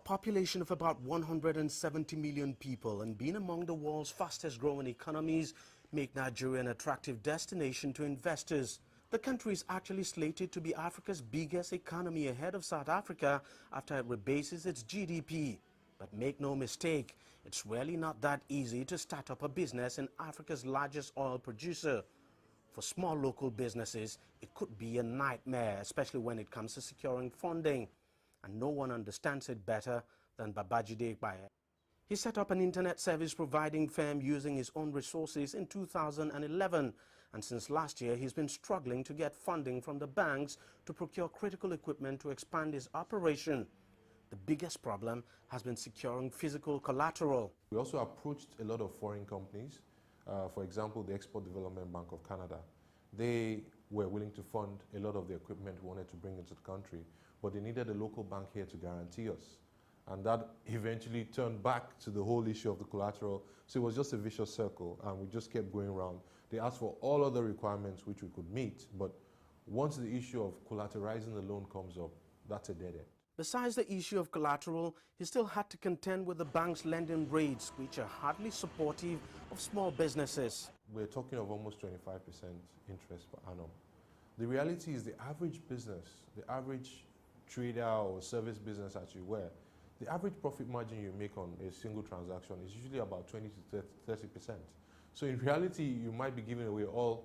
population of about 170 million people and being among the world's fastest growing economies make Nigeria an attractive destination to investors. The country is actually slated to be Africa's biggest economy ahead of South Africa after it rebases its GDP. But make no mistake, it's really not that easy to start up a business in Africa's largest oil producer. For small local businesses, it could be a nightmare, especially when it comes to securing funding. And no one understands it better than Babajide Baye. He set up an internet service providing firm using his own resources in 2011, and since last year he's been struggling to get funding from the banks to procure critical equipment to expand his operation. The biggest problem has been securing physical collateral. We also approached a lot of foreign companies, for example, the Export Development Bank of Canada. They were willing to fund a lot of the equipment we wanted to bring into the country, but they needed a local bank here to guarantee us. And that eventually turned back to the whole issue of the collateral. So it was just a vicious circle, and we just kept going around. They asked for all other requirements which we could meet, but once the issue of collateralizing the loan comes up, that's a dead end. Besides the issue of collateral, he still had to contend with the bank's lending rates, which are hardly supportive of small businesses. We're talking of almost 25% interest per annum. The reality is the average business, the average trader or service business as you were, the average profit margin you make on a single transaction is usually about 20 to 30%. So in reality, you might be giving away all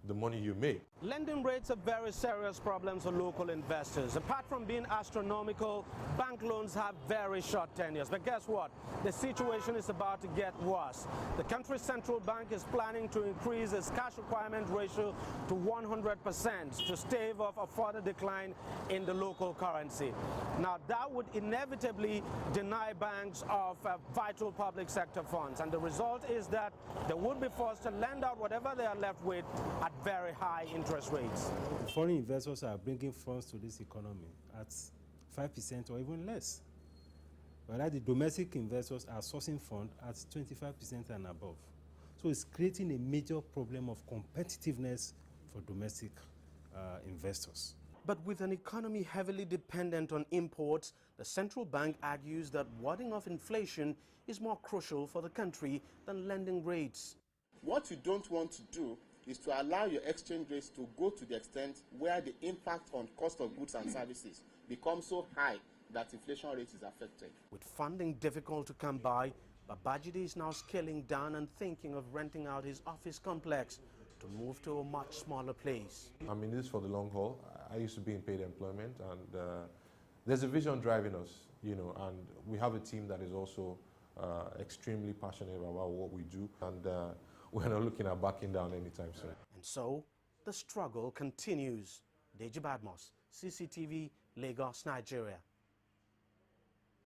the money you make. Lending rates are very serious problems for local investors. Apart from being astronomical, bank loans have very short tenures. But guess what? The situation is about to get worse. The country's central bank is planning to increase its cash requirement ratio to 100% to stave off a further decline in the local currency. Now, that would inevitably deny banks of vital public sector funds. And the result is that they would be forced to lend out whatever they are left with at very high interest rates. Foreign investors are bringing funds to this economy at 5% or even less, whereas the domestic investors are sourcing funds at 25% and above. So it's creating a major problem of competitiveness for domestic investors. But with an economy heavily dependent on imports, the central bank argues that warding off inflation is more crucial for the country than lending rates. What you don't want to do is to allow your exchange rates to go to the extent where the impact on cost of goods and services becomes so high that inflation rate is affected. With funding difficult to come by, Babajide is now scaling down and thinking of renting out his office complex to move to a much smaller place. I'm in this for the long haul. I used to be in paid employment, and there's a vision driving us, and we have a team that is also extremely passionate about what we do, and we're not looking at backing down anytime soon. And so, the struggle continues. Deji Badmus, CCTV, Lagos, Nigeria.